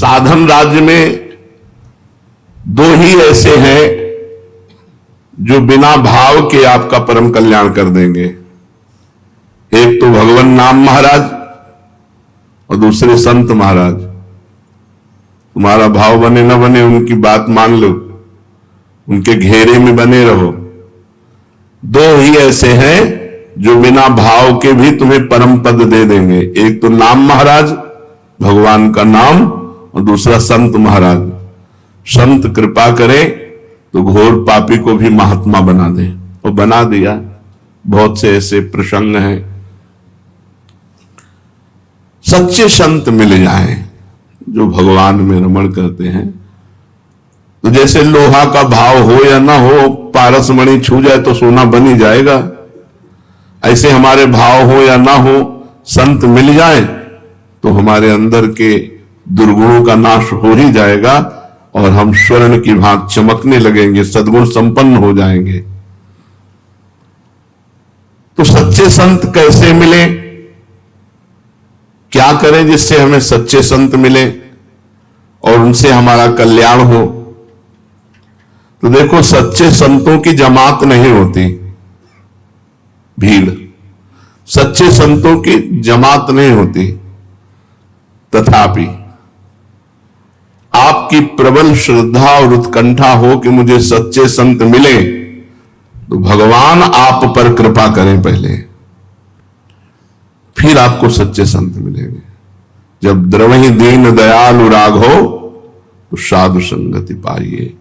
साधन राज्य में दो ही ऐसे हैं जो बिना भाव के आपका परम कल्याण कर देंगे। एक तो भगवान नाम महाराज और दूसरे संत महाराज। तुम्हारा भाव बने न बने, उनकी बात मान लो, उनके घेरे में बने रहो। दो ही ऐसे हैं जो बिना भाव के भी तुम्हें परम पद दे देंगे। एक तो नाम महाराज, भगवान का नाम, और दूसरा संत महाराज। संत कृपा करे तो घोर पापी को भी महात्मा बना दे, और बना दिया। बहुत से ऐसे प्रसंग हैं। सच्चे संत मिल जाएं जो भगवान में रमण करते हैं, तो जैसे लोहा का भाव हो या ना हो, पारस मणि छू जाए तो सोना बन ही जाएगा। ऐसे हमारे भाव हो या ना हो, संत मिल जाए तो हमारे अंदर के दुर्गुणों का नाश हो ही जाएगा और हम स्वर्ण की भांति चमकने लगेंगे, सद्गुण संपन्न हो जाएंगे। तो सच्चे संत कैसे मिले, क्या करें जिससे हमें सच्चे संत मिले और उनसे हमारा कल्याण हो? तो देखो, सच्चे संतों की जमात नहीं होती, भीड़। सच्चे संतों की जमात नहीं होती, तथापि आपकी प्रबल श्रद्धा और उत्कंठा हो कि मुझे सच्चे संत मिले, तो भगवान आप पर कृपा करें पहले, फिर आपको सच्चे संत मिलेंगे। जब द्रवहि दीन दयालु राघो तो साधु संगति पाइए।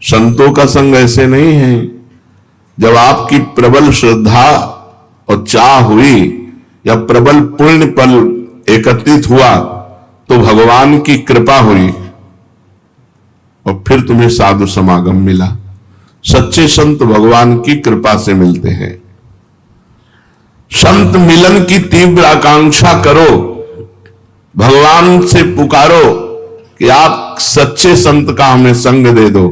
संतों का संग ऐसे नहीं है। जब आपकी प्रबल श्रद्धा और चाह हुई या प्रबल पुण्य पल एकत्रित हुआ तो भगवान की कृपा हुई और फिर तुम्हें साधु समागम मिला। सच्चे संत भगवान की कृपा से मिलते हैं। संत मिलन की तीव्र आकांक्षा करो, भगवान से पुकारो कि आप सच्चे संत का हमें संग दे दो।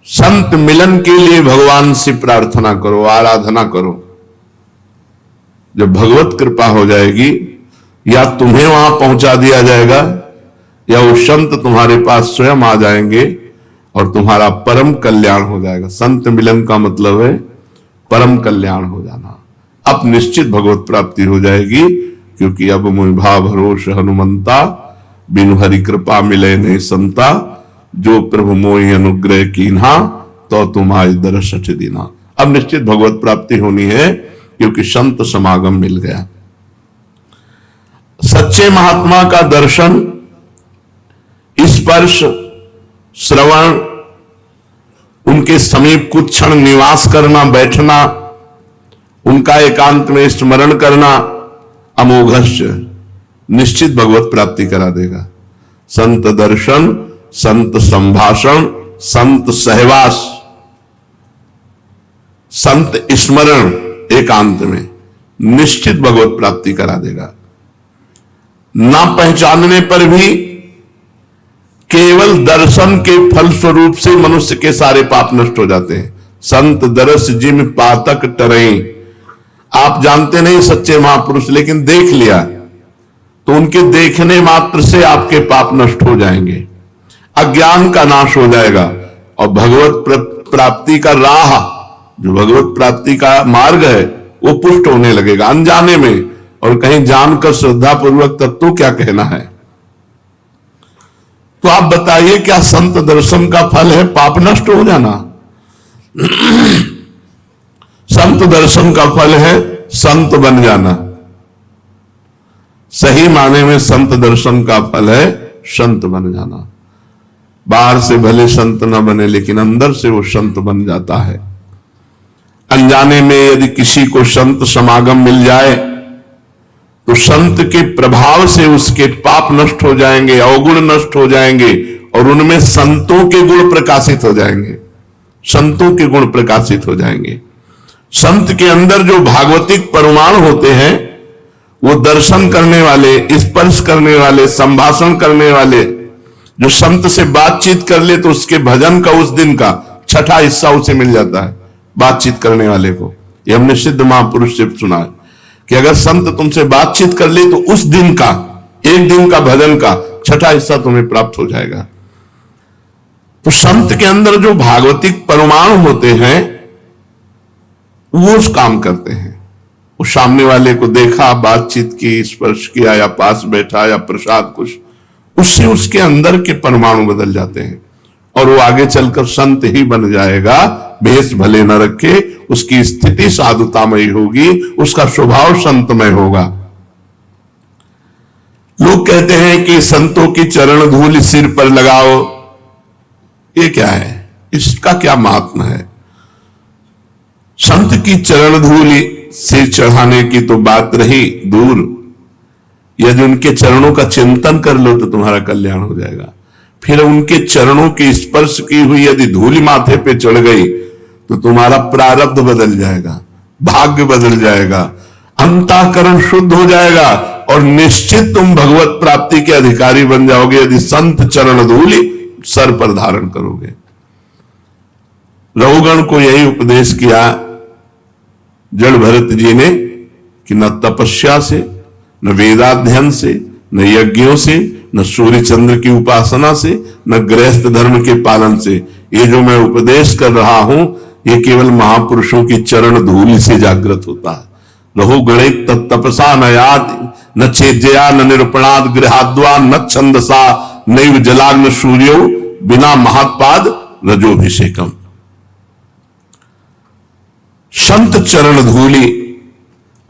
संत मिलन के लिए भगवान से प्रार्थना करो, आराधना करो। जब भगवत कृपा हो जाएगी, या तुम्हें वहां पहुंचा दिया जाएगा या वो संत तुम्हारे पास स्वयं आ जाएंगे और तुम्हारा परम कल्याण हो जाएगा। संत मिलन का मतलब है परम कल्याण हो जाना। अब निश्चित भगवत प्राप्ति हो जाएगी, क्योंकि अब मोहि भाव भरोस हनुमंता, बिनु हरि कृपा मिले नहीं संता, जो प्रभु मोहि अनुग्रह कीन्हा, तो तुम आए दरस दीना। अब निश्चित भगवत प्राप्ति होनी है, क्योंकि संत समागम मिल गया। सच्चे महात्मा का दर्शन, स्पर्श, श्रवण, उनके समीप कुछ क्षण निवास करना, बैठना, उनका एकांत में स्मरण करना, अमोघस्य निश्चित भगवत प्राप्ति करा देगा। संत दर्शन, संत संभाषण, संत सहवास, संत स्मरण एकांत में निश्चित भगवत प्राप्ति करा देगा। ना पहचानने पर भी केवल दर्शन के फल स्वरूप से मनुष्य के सारे पाप नष्ट हो जाते हैं। संत दरस जिम पातक टरई। आप जानते नहीं सच्चे महापुरुष, लेकिन देख लिया तो उनके देखने मात्र से आपके पाप नष्ट हो जाएंगे, अज्ञान का नाश हो जाएगा और भगवत प्राप्ति का राह, जो भगवत प्राप्ति का मार्ग है, वो पुष्ट होने लगेगा अनजाने में। और कहीं जानकर श्रद्धा पूर्वक तब तो क्या कहना है। तो आप बताइए, क्या संत दर्शन का फल है पाप नष्ट हो जाना? संत दर्शन का फल है संत बन जाना। सही माने में संत दर्शन का फल है संत बन जाना। बाहर से भले संत न बने, लेकिन अंदर से वो संत बन जाता है। अनजाने में यदि किसी को संत समागम मिल जाए तो संत के प्रभाव से उसके पाप नष्ट हो जाएंगे, अवगुण नष्ट हो जाएंगे और उनमें संतों के गुण प्रकाशित हो जाएंगे। संतों के गुण प्रकाशित हो जाएंगे। संत के अंदर जो भागवतिक परमाणु होते हैं, वो दर्शन करने वाले, स्पर्श करने वाले, संभाषण करने वाले, जो संत से बातचीत कर ले तो उसके भजन का उस दिन का छठा हिस्सा उसे मिल जाता है, बातचीत करने वाले को। ये हमने सिद्ध महापुरुष से सुना है कि अगर संत तुमसे बातचीत कर ले तो उस दिन का, एक दिन का भजन का छठा हिस्सा तुम्हें प्राप्त हो जाएगा। तो संत के अंदर जो भागवतिक परमाणु होते हैं वो उस काम करते हैं। वो सामने वाले को देखा, बातचीत की, स्पर्श किया, या पास बैठा, या प्रसाद कुछ, उससे उसके अंदर के परमाणु बदल जाते हैं और वो आगे चलकर संत ही बन जाएगा। भेष भले न रखे, उसकी स्थिति साधुतामयी होगी, उसका स्वभाव संतमय होगा। लोग कहते हैं कि संतों की चरण धूल सिर पर लगाओ, ये क्या है, इसका क्या महात्मा है? संत की चरण धूल सिर चढ़ाने की तो बात रही दूर, यदि उनके चरणों का चिंतन कर लो तो तुम्हारा कल्याण हो जाएगा। फिर उनके चरणों के स्पर्श की हुई यदि धूल माथे पे चढ़ गई तो तुम्हारा प्रारब्ध बदल जाएगा, भाग्य बदल जाएगा, अंतःकरण शुद्ध हो जाएगा और निश्चित तुम भगवत प्राप्ति के अधिकारी बन जाओगे यदि संत चरण धूलि सर पर धारण करोगे। रघुगण को यही उपदेश किया जड़ भरत जी ने कि न तपस्या से, न वेदाध्ययन से, न यज्ञों से, न सूर्य चंद्र की उपासना से, न गृहस्थ धर्म के पालन से, ये जो मैं उपदेश कर रहा हूं ये केवल महापुरुषों की चरण धूलि से जागृत होता है। रघु गणित तपसा न याद न चेजया न निरूपणाद गृहाद्वा न छंदसा नैव जलाग्न सूर्यो बिना महात्पाद रजोभिषेकम। संत चरण धूलि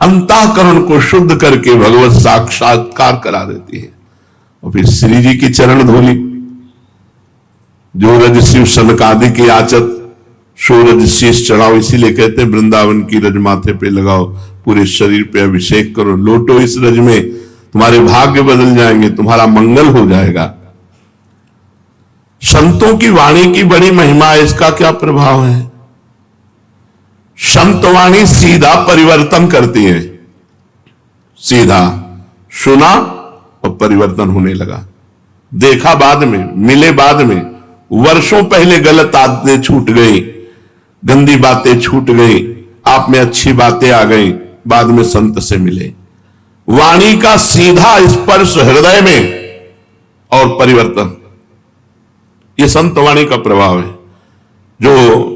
अंतःकरण को शुद्ध करके भगवत साक्षात्कार करा देती है। और फिर श्री जी की चरण धूलि, जो रज शिव सनकादि की आचत सो रज शीश चढ़ाओ, इसीलिए कहते हैं वृंदावन की रज माथे पे लगाओ, पूरे शरीर पे अभिषेक करो, लोटो इस रज में, तुम्हारे भाग्य बदल जाएंगे, तुम्हारा मंगल हो जाएगा। संतों की वाणी की बड़ी महिमा है, इसका क्या प्रभाव है? संत वाणी सीधा परिवर्तन करती है, सीधा सुना और परिवर्तन होने लगा। देखा बाद में, मिले बाद में, वर्षों पहले गलत आदतें छूट गई, गंदी बातें छूट गई, आप में अच्छी बातें आ गई, बाद में संत से मिले। वाणी का सीधा स्पर्श हृदय में और परिवर्तन, यह संत वाणी का प्रभाव है। जो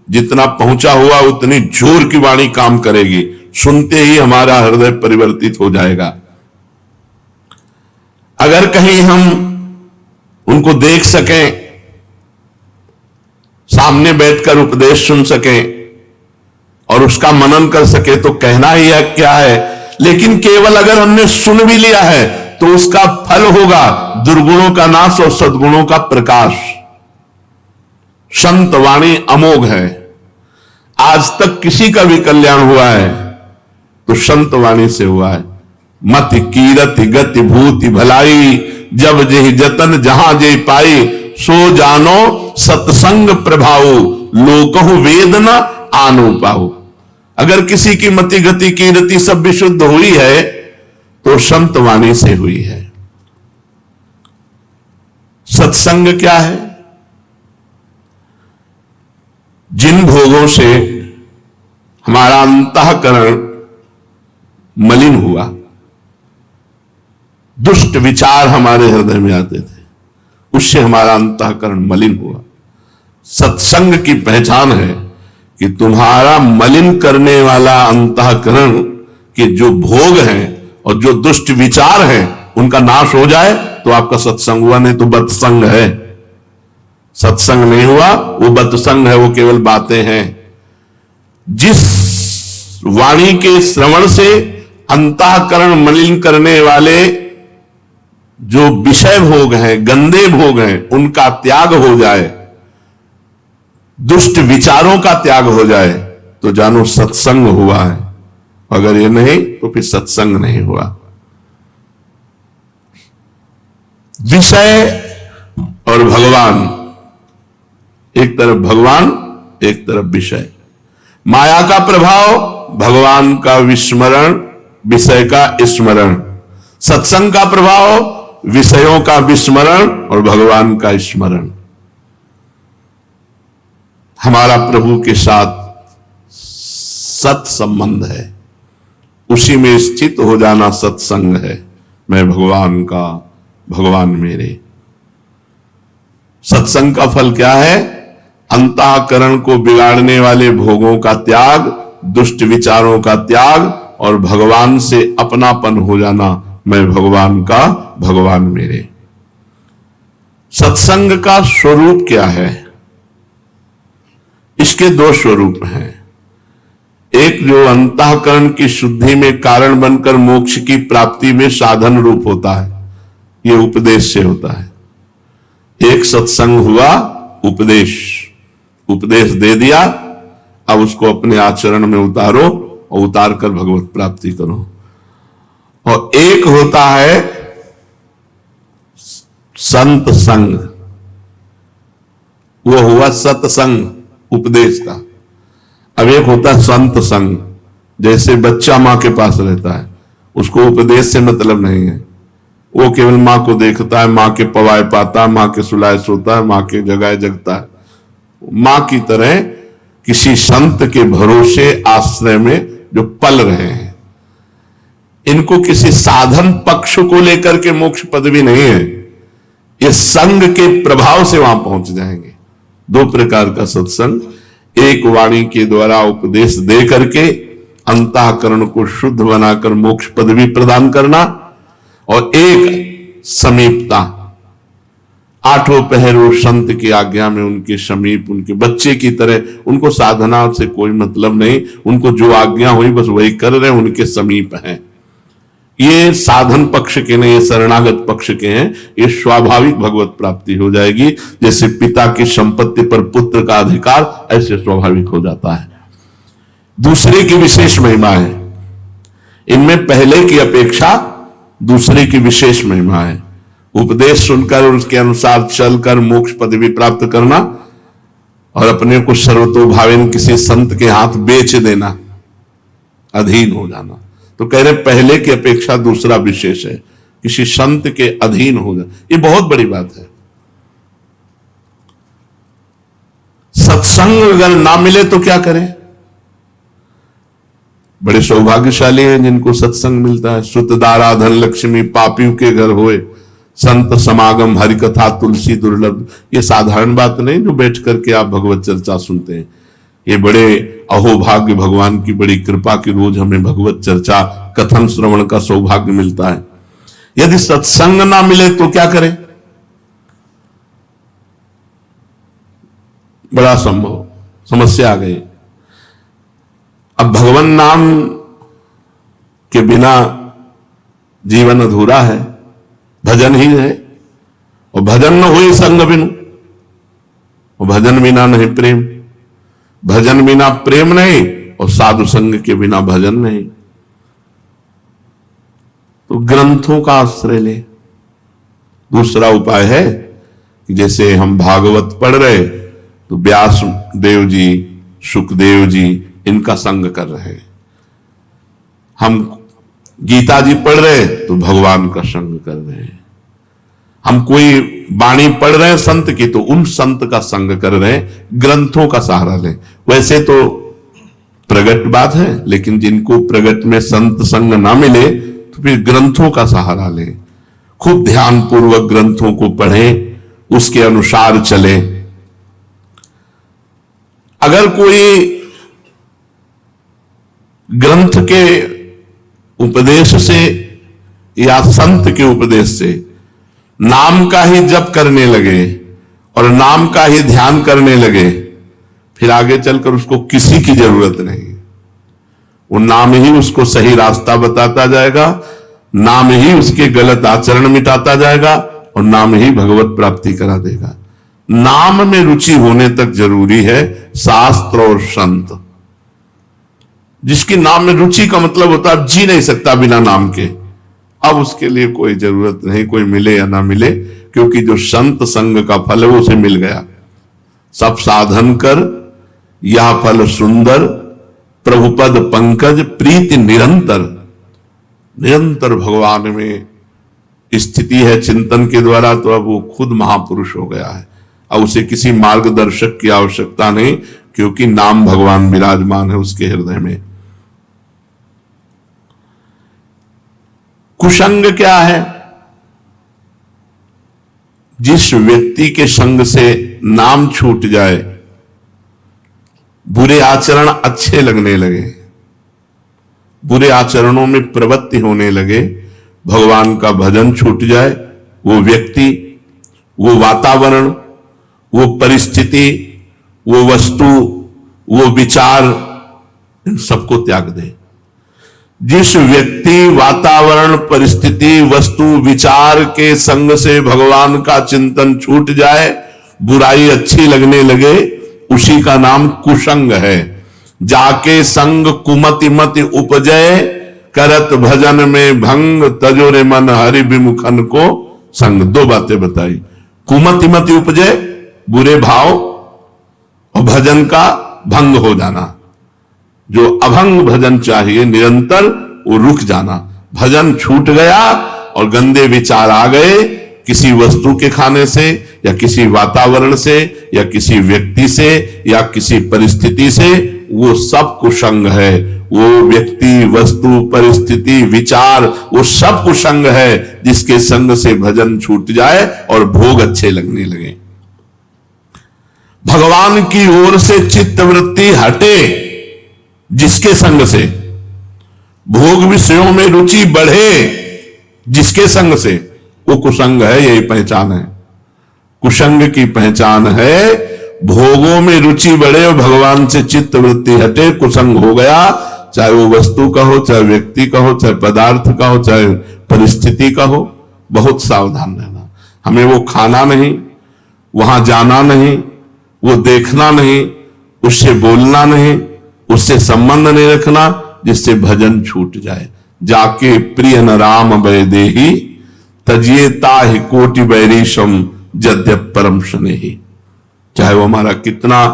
जितना पहुंचा हुआ उतनी जोर की वाणी काम करेगी, सुनते ही हमारा हृदय परिवर्तित हो जाएगा। अगर कहीं हम उनको देख सकें, सामने बैठकर उपदेश सुन सकें और उसका मनन कर सके तो कहना ही है क्या है। लेकिन केवल अगर हमने सुन भी लिया है तो उसका फल होगा दुर्गुणों का नाश और सद्गुणों का प्रकाश। संत वाणी अमोघ है। आज तक किसी का भी कल्याण हुआ है तो संत वाणी से हुआ है। मति कीरति गति भूति भलाई, जब जेहि जतन जहां जे पाई, सो जानो सत्संग प्रभाव, लोकहु वेद न आनो पाओ। अगर किसी की मति गति कीरति सब विशुद्ध हुई है तो संत वाणी से हुई है। सत्संग क्या है? जिन भोगों से हमारा अंतःकरण मलिन हुआ, दुष्ट विचार हमारे हृदय में आते थे, उससे हमारा अंतःकरण मलिन हुआ। सत्संग की पहचान है कि तुम्हारा मलिन करने वाला अंतःकरण के जो भोग हैं और जो दुष्ट विचार हैं उनका नाश हो जाए तो आपका सत्संग हुआ, नहीं तो बत्संग है। सत्संग नहीं हुआ वो बत्संग है, वो केवल बातें हैं। जिस वाणी के श्रवण से अंतःकरण मलिन करने वाले जो विषय भोग हैं, गंदे भोग हैं, उनका त्याग हो जाए, दुष्ट विचारों का त्याग हो जाए तो जानो सत्संग हुआ है। अगर ये नहीं तो फिर सत्संग नहीं हुआ। विषय और भगवान, एक तरफ भगवान एक तरफ विषय। माया का प्रभाव, भगवान का विस्मरण, विषय का स्मरण। सत्संग का प्रभाव, विषयों का विस्मरण और भगवान का स्मरण। हमारा प्रभु के साथ सत संबंध है, उसी में स्थित हो जाना सत्संग है। मैं भगवान का भगवान मेरे। सत्संग का फल क्या है? अंतःकरण को बिगाड़ने वाले भोगों का त्याग, दुष्ट विचारों का त्याग और भगवान से अपनापन हो जाना, मैं भगवान का, भगवान मेरे। सत्संग का स्वरूप क्या है? इसके दो स्वरूप हैं। एक जो अंतःकरण की शुद्धि में कारण बनकर मोक्ष की प्राप्ति में साधन रूप होता है, यह उपदेश से होता है। एक सत्संग हुआ, उपदेश दे दिया, अब उसको अपने आचरण में उतारो और उतार कर भगवत प्राप्ति करो। और एक होता है संत संग, वो हुआ सत्संग, उपदेश का। अब एक होता है संत संग, जैसे बच्चा मां के पास रहता है, उसको उपदेश से मतलब नहीं है, वो केवल मां को देखता है, मां के पवाए पाता है, मां के सुलाए सोता है, मां के जगाए जगता है। मां की तरह किसी संत के भरोसे आश्रय में जो पल रहे हैं, इनको किसी साधन पक्ष को लेकर के मोक्ष पदवी नहीं है, ये संग के प्रभाव से वहां पहुंच जाएंगे। दो प्रकार का सत्संग, एक वाणी के द्वारा उपदेश दे करके अंतःकरण को शुद्ध बनाकर मोक्ष पदवी प्रदान करना, और एक समीपता, आठों पहर वो संत की आज्ञा में उनके समीप, उनके बच्चे की तरह, उनको साधना से कोई मतलब नहीं, उनको जो आज्ञा हुई बस वही कर रहे हैं, उनके समीप हैं। ये साधन पक्ष के नहीं, ये शरणागत पक्ष के हैं। ये स्वाभाविक भगवत प्राप्ति हो जाएगी, जैसे पिता की संपत्ति पर पुत्र का अधिकार, ऐसे स्वाभाविक हो जाता है। दूसरे की विशेष महिमा है, इनमें पहले की अपेक्षा दूसरे की विशेष महिमा है। उपदेश सुनकर और उसके अनुसार चलकर मोक्ष पदवी प्राप्त करना, और अपने को सर्वतोभावेन किसी संत के हाथ बेच देना, अधीन हो जाना। तो कह रहे पहले की अपेक्षा दूसरा विशेष है, किसी संत के अधीन हो जाना, ये बहुत बड़ी बात है। सत्संग अगर ना मिले तो क्या करें? बड़े सौभाग्यशाली हैं जिनको सत्संग मिलता है। सुतदारा धन लक्ष्मी पापियों के घर होए, संत समागम हरि कथा तुलसी दुर्लभ। ये साधारण बात नहीं जो बैठ करके आप भगवत चर्चा सुनते हैं, ये बड़े अहोभाग्य, भगवान की बड़ी कृपा की रोज हमें भगवत चर्चा कथन श्रवण का सौभाग्य मिलता है। यदि सत्संग ना मिले तो क्या करें? बड़ा संभव समस्या आ गई। अब भगवान नाम के बिना जीवन अधूरा है, भजन ही है, और भजन न हुई संग बिनु, और भजन बिना नहीं प्रेम, भजन बिना प्रेम नहीं, और साधु संग के बिना भजन नहीं। तो ग्रंथों का आश्रय ले। दूसरा उपाय है कि जैसे हम भागवत पढ़ रहे तो व्यास देव जी, सुखदेव जी इनका संग कर रहे, हम गीता जी पढ़ रहे तो भगवान का संग कर रहे हैं, हम कोई वाणी पढ़ रहे हैं संत की तो उन संत का संग कर रहे हैं, ग्रंथों का सहारा लें। वैसे तो प्रगट बात है, लेकिन जिनको प्रगट में संत संग ना मिले तो फिर ग्रंथों का सहारा लें, खूब ध्यान पूर्वक ग्रंथों को पढ़ें, उसके अनुसार चलें। अगर कोई ग्रंथ के उपदेश से या संत के उपदेश से नाम का ही जप करने लगे और नाम का ही ध्यान करने लगे, फिर आगे चलकर उसको किसी की जरूरत नहीं, वो नाम ही उसको सही रास्ता बताता जाएगा, नाम ही उसके गलत आचरण मिटाता जाएगा, और नाम ही भगवत प्राप्ति करा देगा। नाम में रुचि होने तक जरूरी है शास्त्र और संत। जिसकी नाम में रुचि का मतलब होता है जी नहीं सकता बिना नाम के, अब उसके लिए कोई जरूरत नहीं, कोई मिले या ना मिले, क्योंकि जो संत संग का फल है वो उसे मिल गया। सब साधन कर यह फल सुंदर, प्रभुपद पंकज प्रीति निरंतर। निरंतर भगवान में स्थिति है चिंतन के द्वारा, तो अब वो खुद महापुरुष हो गया है। अब उसे किसी मार्गदर्शक की आवश्यकता नहीं, क्योंकि नाम भगवान विराजमान है उसके हृदय में। कुसंग क्या है? जिस व्यक्ति के संग से नाम छूट जाए, बुरे आचरण अच्छे लगने लगे, बुरे आचरणों में प्रवृत्ति होने लगे, भगवान का भजन छूट जाए, वो व्यक्ति, वो वातावरण, वो परिस्थिति, वो वस्तु, वो विचार, इन सबको त्याग दे। जिस व्यक्ति, वातावरण, परिस्थिति, वस्तु, विचार के संग से भगवान का चिंतन छूट जाए, बुराई अच्छी लगने लगे, उसी का नाम कुसंग है। जाके संग कुमति मति उपजय, करत भजन में भंग, तजोरे मन हरि विमुखन को संग। दो बातें बताई, कुमति मति उपजय, बुरे भाव, और भजन का भंग हो जाना। जो अभंग भजन चाहिए निरंतर, वो रुक जाना। भजन छूट गया और गंदे विचार आ गए, किसी वस्तु के खाने से, या किसी वातावरण से, या किसी व्यक्ति से, या किसी परिस्थिति से, वो सब कुसंग है। वो व्यक्ति, वस्तु, परिस्थिति, विचार, वो सब कुसंग है जिसके संग से भजन छूट जाए और भोग अच्छे लगने लगे। भगवान की ओर से चित्त वृत्ति हटे जिसके संग से, भोग विषयों में रुचि बढ़े जिसके संग से, वो कुसंग है। यही पहचान है, कुसंग की पहचान है। भोगों में रुचि बढ़े और भगवान से चित्त वृत्ति हटे, कुसंग हो गया। चाहे वो वस्तु का हो, चाहे व्यक्ति का हो, चाहे पदार्थ का हो, चाहे परिस्थिति का हो। बहुत सावधान रहना। हमें वो खाना नहीं, वहां जाना नहीं, वो देखना नहीं, उससे बोलना नहीं, उससे संबंध नहीं रखना जिससे भजन छूट जाए। जाके प्रिय न राम भय देही, तजिए ताहि कोटि बैरीशम, यद्यप परम स्नेही। चाहे वो हमारा कितना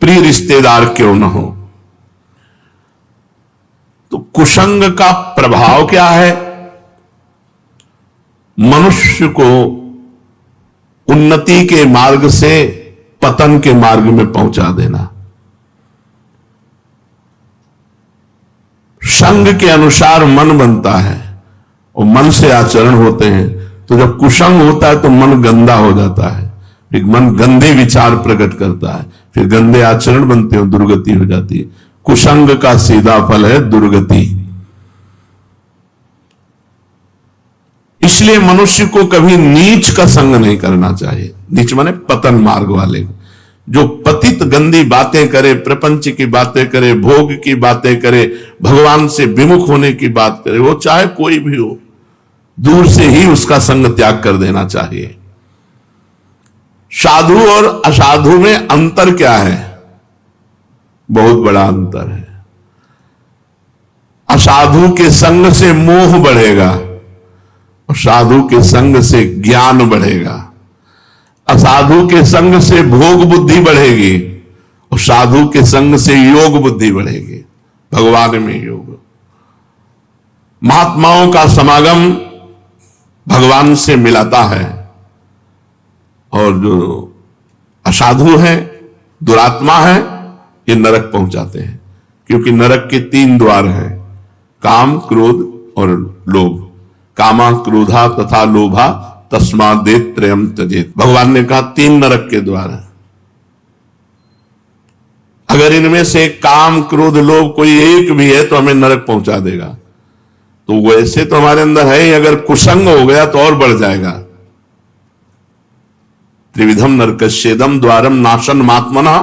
प्रिय रिश्तेदार क्यों न हो। तो कुसंग का प्रभाव क्या है? मनुष्य को उन्नति के मार्ग से पतन के मार्ग में पहुंचा देना। संग के अनुसार मन बनता है और मन से आचरण होते हैं। तो जब कुसंग होता है तो मन गंदा हो जाता है, फिर मन गंदे विचार प्रकट करता है, फिर गंदे आचरण बनते हैं, दुर्गति हो जाती है। कुसंग का सीधा फल है दुर्गति। इसलिए मनुष्य को कभी नीच का संग नहीं करना चाहिए। नीच माने पतन मार्ग वाले। जो पतित गंदी बातें करे, प्रपंच की बातें करे, भोग की बातें करे, भगवान से विमुख होने की बात करे, वो चाहे कोई भी हो, दूर से ही उसका संग त्याग कर देना चाहिए। साधु और असाधु में अंतर क्या है? बहुत बड़ा अंतर है। असाधु के संग से मोह बढ़ेगा और साधु के संग से ज्ञान बढ़ेगा। असाधु के संग से भोग बुद्धि बढ़ेगी और साधु के संग से योग बुद्धि बढ़ेगी। भगवान में योग। महात्माओं का समागम भगवान से मिलाता है और जो असाधु है, दुरात्मा है, ये नरक पहुंचाते हैं। क्योंकि नरक के 3 द्वार हैं, काम, क्रोध और लोभ। कामा, क्रोधा तथा लोभा तस्मादेत त्रयम त्यजेत। भगवान ने कहा 3 नरक के द्वार हैं। अगर इनमें से काम, क्रोध, लोभ कोई एक भी है तो हमें नरक पहुंचा देगा। तो वैसे तो हमारे अंदर है ही, अगर कुसंग हो गया तो और बढ़ जाएगा। त्रिविधम नरकस्येदम द्वारम नाशन मात्मना,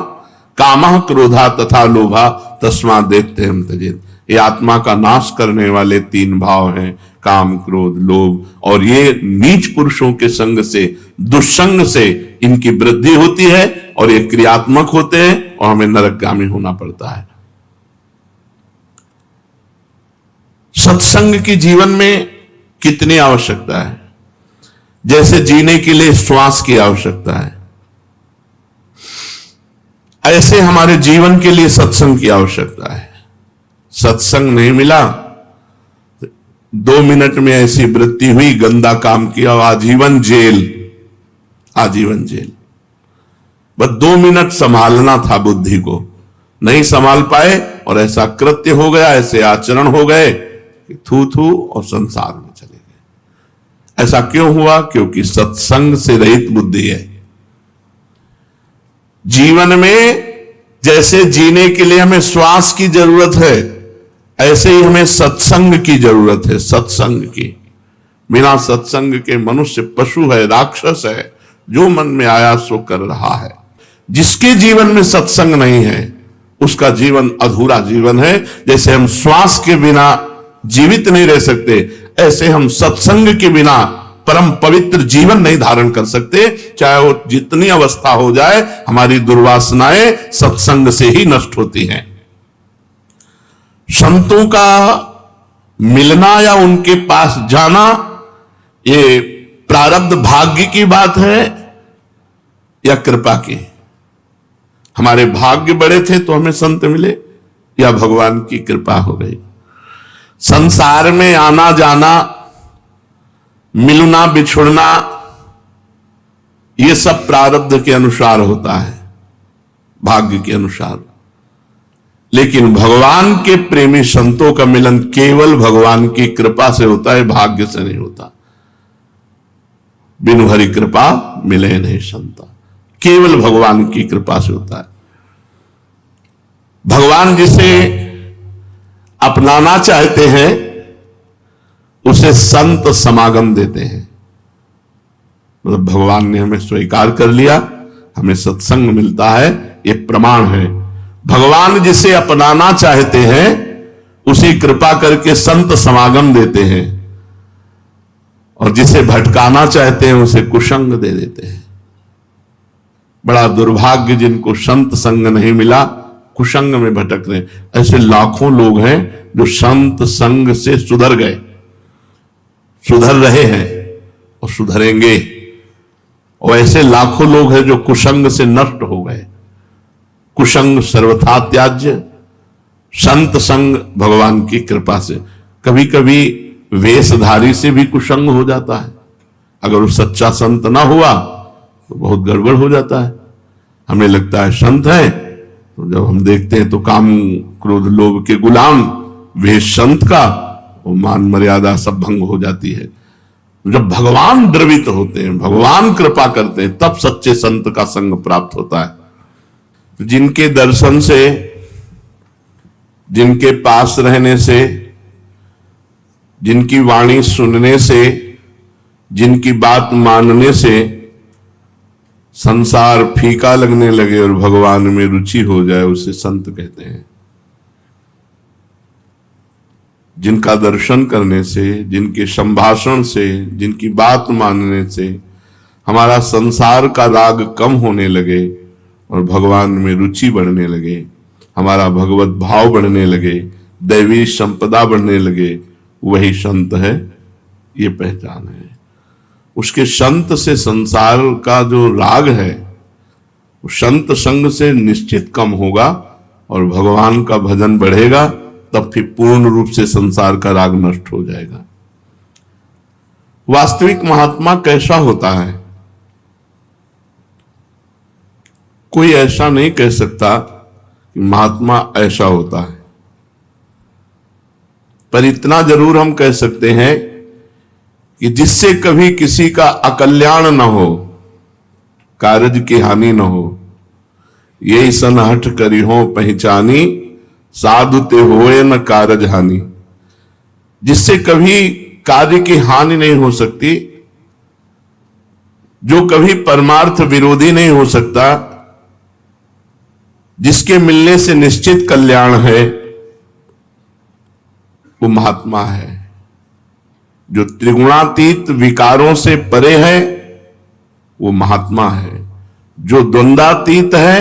कामः क्रोधा तथा लोभा तस्मादेत त्रयम त्यजेत। ये आत्मा का नाश करने वाले 3 भाव हैं, काम, क्रोध, लोभ। और ये नीच पुरुषों के संग से, दुष्संग से इनकी वृद्धि होती है और ये क्रियात्मक होते हैं और हमें नरकगामी होना पड़ता है। सत्संग की जीवन में कितनी आवश्यकता है? जैसे जीने के लिए श्वास की आवश्यकता है, ऐसे हमारे जीवन के लिए सत्संग की आवश्यकता है। सत्संग नहीं मिला, 2 मिनट में ऐसी वृत्ति हुई, गंदा काम किया, आजीवन जेल, आजीवन जेल। बस 2 मिनट संभालना था बुद्धि को, नहीं संभाल पाए और ऐसा कृत्य हो गया, ऐसे आचरण हो गए कि थू थू और संसार में चले ऐसा क्यों हुआ? क्योंकि सत्संग से रहित बुद्धि है। जीवन में जैसे जीने के लिए हमें श्वास की जरूरत है, ऐसे ही हमें सत्संग की जरूरत है। सत्संग की, बिना सत्संग के मनुष्य पशु है, राक्षस है, जो मन में आया सो कर रहा है। जिसके जीवन में सत्संग नहीं है उसका जीवन अधूरा जीवन है। जैसे हम श्वास के बिना जीवित नहीं रह सकते, ऐसे हम सत्संग के बिना परम पवित्र जीवन नहीं धारण कर सकते। चाहे वो जितनी अवस्था हो जाए, हमारी दुर्वासनाएं सत्संग से ही नष्ट होती हैं। संतों का मिलना या उनके पास जाना, ये प्रारब्ध भाग्य की बात है या कृपा की? हमारे भाग्य बड़े थे तो हमें संत मिले, या भगवान की कृपा हो गई? संसार में आना जाना, मिलना बिछुड़ना, यह सब प्रारब्ध के अनुसार होता है, भाग्य के अनुसार। लेकिन भगवान के प्रेमी संतों का मिलन केवल भगवान की कृपा से होता है, भाग्य से नहीं होता। बिनु हरि कृपा मिले नहीं संता, केवल भगवान की कृपा से होता है। भगवान जिसे अपनाना चाहते हैं उसे संत समागम देते हैं। मतलब भगवान ने हमें स्वीकार कर लिया, हमें सत्संग मिलता है, यह प्रमाण है। भगवान जिसे अपनाना चाहते हैं उसे कृपा करके संत समागम देते हैं, और जिसे भटकाना चाहते हैं उसे कुसंग दे देते हैं। बड़ा दुर्भाग्य जिनको संत संग नहीं मिला, कुसंग में भटक रहे। ऐसे लाखों लोग हैं जो संत संग से सुधर गए, सुधर रहे हैं और सुधरेंगे, और ऐसे लाखों लोग हैं जो कुसंग से नष्ट हो गए। कुसंग सर्वथा त्याज्य, संत संग भगवान की कृपा से। कभी कभी वेशधारी से भी कुसंग हो जाता है, अगर वो सच्चा संत ना हुआ तो बहुत गड़बड़ हो जाता है। हमें लगता है संत है, तो जब हम देखते हैं तो काम क्रोध लोभ के गुलाम वेश संत का, वो मान मर्यादा सब भंग हो जाती है। जब भगवान द्रवित होते हैं, भगवान कृपा करते हैं, तब सच्चे संत का संग प्राप्त होता है। जिनके दर्शन से, जिनके पास रहने से, जिनकी वाणी सुनने से, जिनकी बात मानने से संसार फीका लगने लगे और भगवान में रुचि हो जाए, उसे संत कहते हैं। जिनका दर्शन करने से, जिनके संभाषण से, जिनकी बात मानने से हमारा संसार का राग कम होने लगे और भगवान में रुचि बढ़ने लगे, हमारा भगवत भाव बढ़ने लगे, दैवी संपदा बढ़ने लगे, वही संत है। ये पहचान है उसके। संत से संसार का जो राग है वो संत संग से निश्चित कम होगा और भगवान का भजन बढ़ेगा, तब फिर पूर्ण रूप से संसार का राग नष्ट हो जाएगा। वास्तविक महात्मा कैसा होता है? कोई ऐसा नहीं कह सकता कि महात्मा ऐसा होता है, पर इतना जरूर हम कह सकते हैं कि जिससे कभी किसी का अकल्याण न हो, कारज की हानि न हो, यही सन हठ करी हो पहचानी, साधु ते होए न कारज हानि। जिससे कभी कार्य की हानि नहीं हो सकती, जो कभी परमार्थ विरोधी नहीं हो सकता, जिसके मिलने से निश्चित कल्याण है, वो महात्मा है। जो त्रिगुणातीत विकारों से परे है वो महात्मा है। जो द्वंद्वातीत है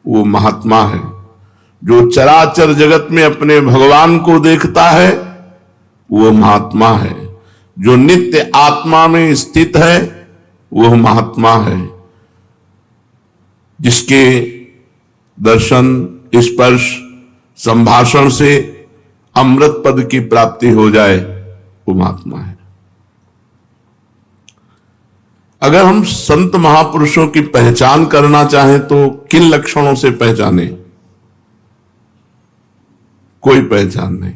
वो महात्मा है। जो चराचर जगत में अपने भगवान को देखता है वो महात्मा है। जो नित्य आत्मा में स्थित है वह महात्मा है। जिसके दर्शन, स्पर्श, संभाषण से अमृत पद की प्राप्ति हो जाए वो महात्मा है। अगर हम संत महापुरुषों की पहचान करना चाहें तो किन लक्षणों से पहचाने? कोई पहचान नहीं।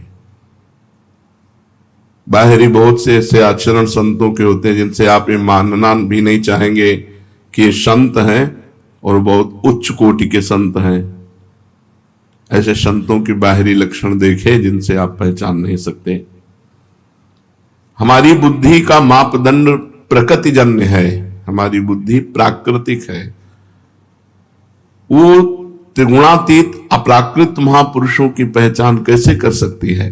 बाहरी बहुत से ऐसे आचरण संतों के होते हैं जिनसे आप ये मानना भी नहीं चाहेंगे कि ये संत हैं और बहुत उच्च कोटि के संत हैं। ऐसे संतों की बाहरी लक्षण देखे जिनसे आप पहचान नहीं सकते। हमारी बुद्धि का मापदंड प्रकृतिजन्य है, हमारी बुद्धि प्राकृतिक है। वो त्रिगुणातीत अप्राकृत महापुरुषों की पहचान कैसे कर सकती है?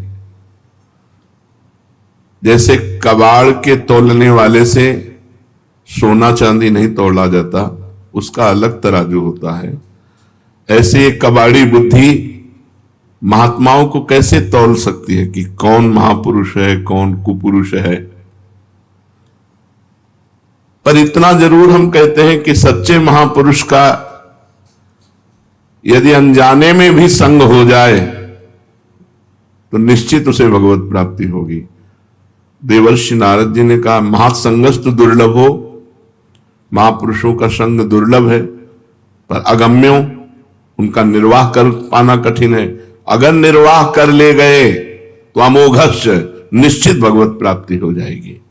जैसे कबाड़ के तौलने वाले से सोना चांदी नहीं तोला जाता, उसका अलग तराजू होता है। ऐसे एक कबाड़ी बुद्धि महात्माओं को कैसे तौल सकती है कि कौन महापुरुष है, कौन कुपुरुष है? पर इतना जरूर हम कहते हैं कि सच्चे महापुरुष का यदि अनजाने में भी संग हो जाए तो निश्चित उसे भगवत प्राप्ति होगी। देवर्षि नारद जी ने कहा, महासंगस्तु दुर्लभ हो, महापुरुषों का संग दुर्लभ है पर अगम्यों, उनका निर्वाह कर पाना कठिन है। अगर निर्वाह कर ले गए तो अमोघस्य निश्चित भगवत प्राप्ति हो जाएगी।